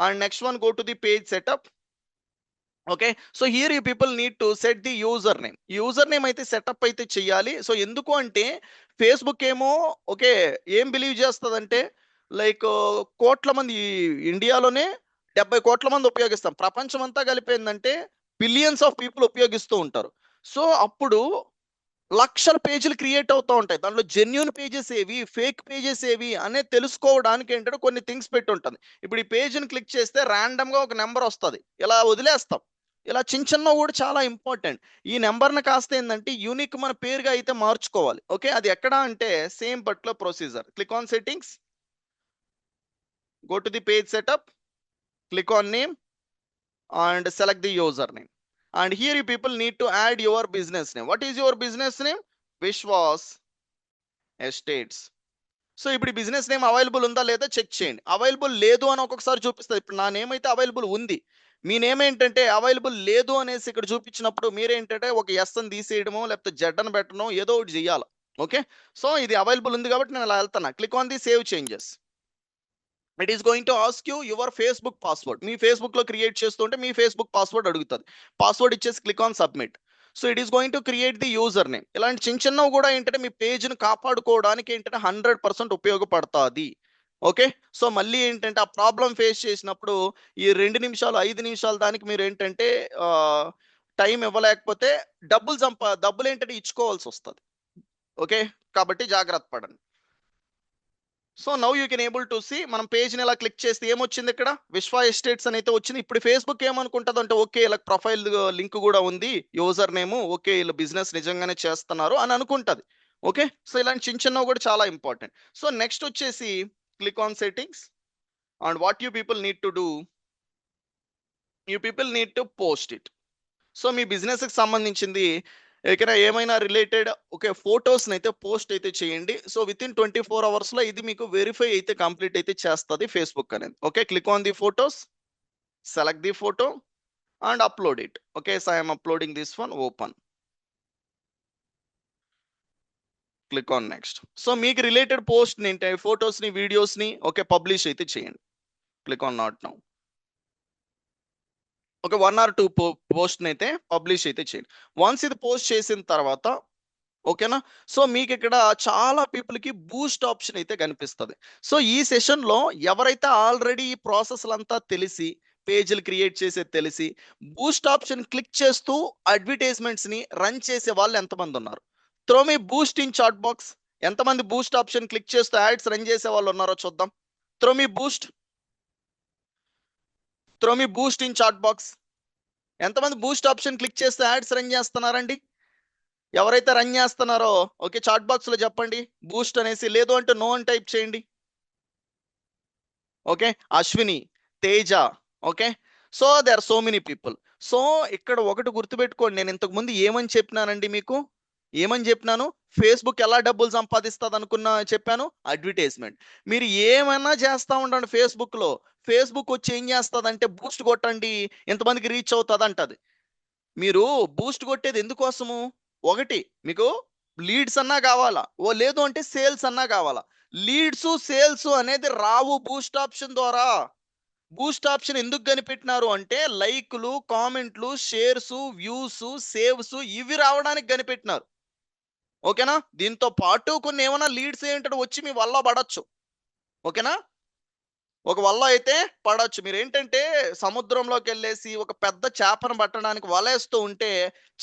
And next one, go to the page setup. Okay, so here you people need to set the user name అయితే setup అయితే చెయ్యాలి. So ఎందుకు అంటే Facebook ఏమో okay ఏం believe చేస్తుందంటే లైక్ కోట్ల మంది ఇండియాలోనే 70 కోట్ల మంది ఉపయోగిస్తాం, ప్రపంచం అంతా కలిపోయిందంటే బిలియన్స్ ఆఫ్ పీపుల్ ఉపయోగిస్తూ ఉంటారు. సో అప్పుడు లక్షల పేజీలు క్రియేట్ అవుతూ ఉంటాయి, దాంట్లో జెన్యున్ పేజెస్ ఏవి ఫేక్ పేజెస్ ఏవి అనేది తెలుసుకోవడానికి ఏంటంటే కొన్ని థింగ్స్ పెట్టి ఉంటుంది. ఇప్పుడు ఈ పేజ్ని క్లిక్ చేస్తే ర్యాండమ్గా ఒక నెంబర్ వస్తుంది, ఇలా వదిలేస్తాం. ఇలా చిన్న చిన్న కూడా చాలా ఇంపార్టెంట్. ఈ నెంబర్ని కాస్త ఏంటంటే యూనిక్ మన పేరుగా అయితే మార్చుకోవాలి. ఓకే, అది ఎక్కడ అంటే same particular procedure. Click on settings, go to the page setup, click on name and select the username. And here you people need to add your business name. What is your business name? Vishwas Estates. So ఇప్పుడు ఈ business name available ఉందా లేదా check చేయండి. Available లేదు అని ఒక్కొక్కసారి చూపిస్తుంది. ఇప్పుడు నా నేమ్ అయితే అవైలబుల్ ఉంది, మీ నేమ్ ఏంటంటే అవైలబుల్ లేదు అనేసి ఇక్కడ చూపించినప్పుడు మీరేంటంటే ఒక ఎస్ అని తీసేయడమో లేకపోతే జెడ్ అని పెట్టడమో ఏదో ఒకటి చేయాలి. ఓకే, సో ఇది అవైలబుల్ ఉంది కాబట్టి నేను అలా వెళ్తాను. Click on the save changes. It is going to ask you your Facebook password. Me Facebook లో క్రియేట్ చేస్తుంటే మీ ఫేస్బుక్ పాస్వర్డ్ అడుగుతుంది. పాస్వర్డ్ ఇచ్చేసి click on submit. So it is going to create the user name. ఇలాంటి చిన్న చిన్నవి కూడా ఏంటంటే మీ పేజ్ని కాపాడుకోవడానికి ఏంటంటే 100% ఉపయోగపడుతుంది. ఓకే, సో మళ్ళీ ఏంటంటే ఆ ప్రాబ్లం ఫేస్ చేసినప్పుడు ఈ 2 నిమిషాలు 5 నిమిషాలు దానికి మీరు ఏంటంటే టైం ఇవ్వలేకపోతే డబ్బులు ఏంటంటే ఇచ్చుకోవాల్సి వస్తుంది. ఓకే, కాబట్టి జాగ్రత్త పడండి. So now you can able to see మనం పేజ్ని ఇలా క్లిక్ చేస్తే ఏమొచ్చింది, ఇక్కడ విశ్వ ఎస్టేట్స్ అని అయితే వచ్చింది. ఇప్పుడు ఫేస్బుక్ ఏమనుకుంటుంది అంటే ఓకే ఇలా ప్రొఫైల్ లింక్ కూడా ఉంది, యూజర్ నేమ్ ఓకే వీళ్ళు బిజినెస్ నిజంగానే చేస్తున్నారు అని అనుకుంటుంది. ఓకే, సో ఇలాంటి చిన్న చిన్నవి కూడా చాలా ఇంపార్టెంట్. సో నెక్స్ట్ వచ్చేసి click on settings and what you people need to do, you people need to post it. So మీ బిజినెస్కి సంబంధించింది ఎక్కడ ఏమైనా రిలేటెడ్ ఓకే ఫొటోస్ని అయితే పోస్ట్ అయితే చేయండి. సో విత్ ఇన్ 24 అవర్స్లో ఇది మీకు వెరిఫై అయితే కంప్లీట్ అయితే చేస్తుంది ఫేస్బుక్ అనేది. Okay, click on the photos, select the photo and upload it. Okay, so I'm uploading this one, open, click on next. So మీకు రిలేటెడ్ పోస్ట్ని ఏంటి ఫొటోస్ని వీడియోస్ని ఓకే పబ్లిష్ అయితే చేయండి. Click on not now. ఒక 1 or 2 పోస్ట్ని అయితే publish అయితే చేయండి. వన్స్ ఇది పోస్ట్ చేసిన తర్వాత ఓకేనా, సో మీకు ఇక్కడ చాలా పీపుల్కి బూస్ట్ ఆప్షన్ అయితే కనిపిస్తుంది. సో ఈ సెషన్లో ఎవరైతే ఆల్రెడీ ఈ ప్రాసెస్లంతా తెలిసి పేజీలు క్రియేట్ చేసేది తెలిసి బూస్ట్ ఆప్షన్ క్లిక్ చేస్తూ అడ్వర్టైజ్మెంట్స్ని రన్ చేసే వాళ్ళు ఎంతమంది ఉన్నారు? Throw me boost in chat box. ఎంతమంది బూస్ట్ ఆప్షన్ క్లిక్ చేస్తూ యాడ్స్ రన్ చేసే వాళ్ళు ఉన్నారో చూద్దాం. Throw me boost in chat box. ఎంతమంది బూస్ట్ ఆప్షన్ క్లిక్ చేస్తే యాడ్స్ రన్ చేస్తున్నారండి? ఎవరైతే రన్ చేస్తున్నారో ఓకే చాట్ బాక్స్ లో చెప్పండి బూస్ట్ అనేసి, లేదు అంటే నో అని టైప్ చేయండి. Okay, Ashwini, Teja, okay, so they are so many people. సో ఇక్కడ ఒకటి గుర్తుపెట్టుకోండి, నేను ఇంతకు ముందు ఏమని చెప్పినానండి మీకు, ఏమని చెప్పినాను? ఫేస్బుక్ ఎలా డబ్బులు సంపాదిస్తుంది చెప్పాను, అడ్వర్టైజ్మెంట్. మీరు ఏమైనా చేస్తూ ఉండండి ఫేస్బుక్లో, ఫేస్బుక్ వచ్చి ఏం చేస్తుంది అంటే బూస్ట్ కొట్టండి ఎంతమందికి రీచ్ అవుతుంది అంటది. మీరు బూస్ట్ కొట్టేది ఎందుకోసము? ఒకటి మీకు లీడ్స్ అన్నా కావాలా, లేదు అంటే సేల్స్ అన్నా కావాలా. లీడ్స్ సేల్స్ అనేది రావు బూస్ట్ ఆప్షన్ ద్వారా. బూస్ట్ ఆప్షన్ ఎందుకు కనిపెట్టినారు అంటే లైక్లు, కామెంట్లు, షేర్స్, వ్యూస్, సేవ్స్ ఇవి రావడానికి కనిపెట్టినారు. ఓకేనా, దీంతో పాటు కొన్ని ఏమైనా లీడ్స్ ఏంటంటే వచ్చి మీ వల్ల పడచ్చు. ఓకేనా, ఒక వల్ల అయితే పడవచ్చు. మీరు ఏంటంటే సముద్రంలోకి వెళ్ళేసి ఒక పెద్ద చేపను పట్టడానికి వలేస్తూ ఉంటే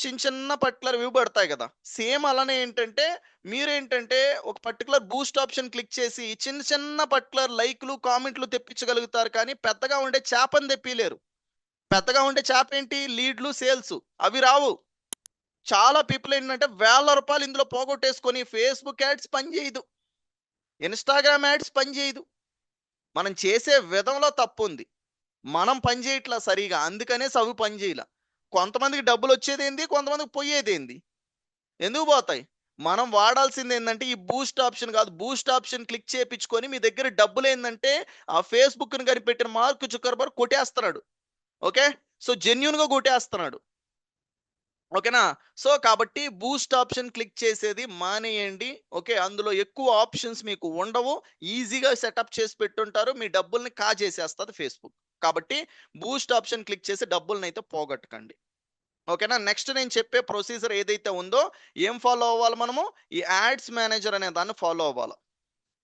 చిన్న చిన్న పర్టికులర్ వ్యూ పడతాయి కదా, సేమ్ అలానే ఏంటంటే మీరేంటంటే ఒక పర్టికులర్ బూస్ట్ ఆప్షన్ క్లిక్ చేసి చిన్న చిన్న పర్టికులర్ లైక్లు, కామెంట్లు తెప్పించగలుగుతారు, కానీ పెద్దగా ఉండే చేపను తెప్పిలేరు. పెద్దగా ఉండే చేప ఏంటి? లీడ్లు, సేల్స్ అవి రావు. చాలా పీపుల్ ఏంటంటే వేల రూపాయలు ఇందులో పోగొట్టేసుకొని ఫేస్బుక్ యాడ్స్ పనిచేయదు, ఇన్స్టాగ్రామ్ యాడ్స్ పనిచేయదు. మనం చేసే విధంలో తప్పు ఉంది, మనం పని చేయట్లా సరిగా, అందుకనే అవి పని చేయలే. కొంతమందికి డబ్బులు వచ్చేది ఏంది, కొంతమందికి పోయేది ఏంది, ఎందుకు పోతాయి? మనం వాడాల్సింది ఏంటంటే ఈ బూస్ట్ ఆప్షన్ కాదు, బూస్ట్ ఆప్షన్ క్లిక్ చేయించుకొని మీ దగ్గర డబ్బులు ఏంటంటే ఆ ఫేస్బుక్ని కనిపెట్టిన మార్క్ జుకర్బర్గ్ కొట్టేస్తున్నాడు. ఓకే, సో జెన్యున్గా కొట్టేస్తున్నాడు. ఓకేనా, సో కాబట్టి బూస్ట్ ఆప్షన్ క్లిక్ చేసేది మానేయండి. ఓకే, అందులో ఎక్కువ ఆప్షన్స్ మీకు ఉండవు, ఈజీగా సెటప్ చేసి పెట్టుంటారు, మీ డబ్బుల్ని కాజేసేస్తుంది ఫేస్బుక్. కాబట్టి బూస్ట్ ఆప్షన్ క్లిక్ చేసి డబ్బులనైతే పోగొట్టకండి. ఓకేనా? నెక్స్ట్ నేను చెప్పే ప్రొసీజర్ ఏదైతే ఉందో ఏం ఫాలో అవ్వాలి మనము? ఈ యాడ్స్ మేనేజర్ అనే దాన్ని ఫాలో అవ్వాలి.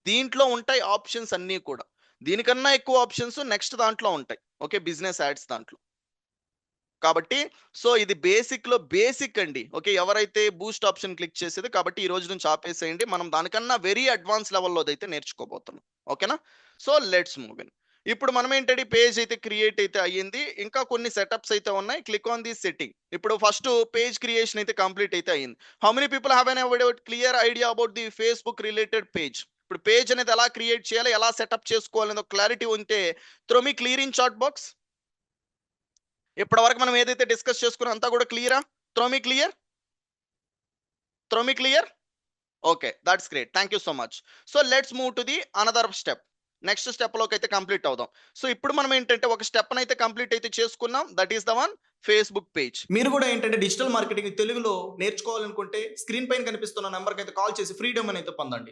దీంట్లో ఉంటాయి ఆప్షన్స్ అన్నీ కూడా. దీనికన్నా ఎక్కువ ఆప్షన్స్ నెక్స్ట్ దాంట్లో ఉంటాయి. ఓకే. బిజినెస్ యాడ్స్ దాంట్లో. కాబట్టి ఇది బేసిక్‌లో బేసిక్ అండి. ఓకే. ఎవరైతే బూస్ట్ ఆప్షన్ క్లిక్ చేసేది కాబట్టి ఈ రోజు నుంచి ఆపేసేయండి. మనం దానికన్నా వెరీ అడ్వాన్స్ లెవెల్‌లోదైతే నేర్చుకోబోతున్నాం. ఓకేనా? Let's move in. ఇప్పుడు మనం ఏంటంటే పేజ్ అయితే క్రియేట్ అయితే అయ్యింది. ఇంకా కొన్ని సెటప్స్ అయితే ఉన్నాయి. Click on the setting. ఇప్పుడు ఫస్ట్ పేజ్ క్రియేషన్ అయితే కంప్లీట్ అయితే అయింది. How many people have an clear idea about the Facebook related page? ఇప్పుడు పేజ్ అనేది ఎలా క్రియేట్ చేయాలి? ఎలా సెటప్ చేసుకోవాలి అనేది ఒక క్లారిటీ ఉంటే throw me clear in chat box. ఇప్పటివరకు మనం ఏదైతే డిస్కస్ చేసుకున్నాం అంతా కూడా క్లియరా? Throw me clear? Throw me clear? Okay. That's great. Thank you so much. Let's move to the another step. Next స్టెప్‌లోకి అయితే కంప్లీట్ అవుదాం. ఇప్పుడు మనం ఏంటంటే ఒక స్టెప్‌నైతే కంప్లీట్ అయితే చేసుకున్నాం. That is the one Facebook page. మీరు కూడా ఏంటంటే డిజిటల్ మార్కెటింగ్ తెలుగులో నేర్చుకోవాలనుకుంటే స్క్రీన్ పైన కనిపిస్తున్న నంబర్‌కి అయితే కాల్ చేసి ఫ్రీ డెమోని అయితే పొందండి.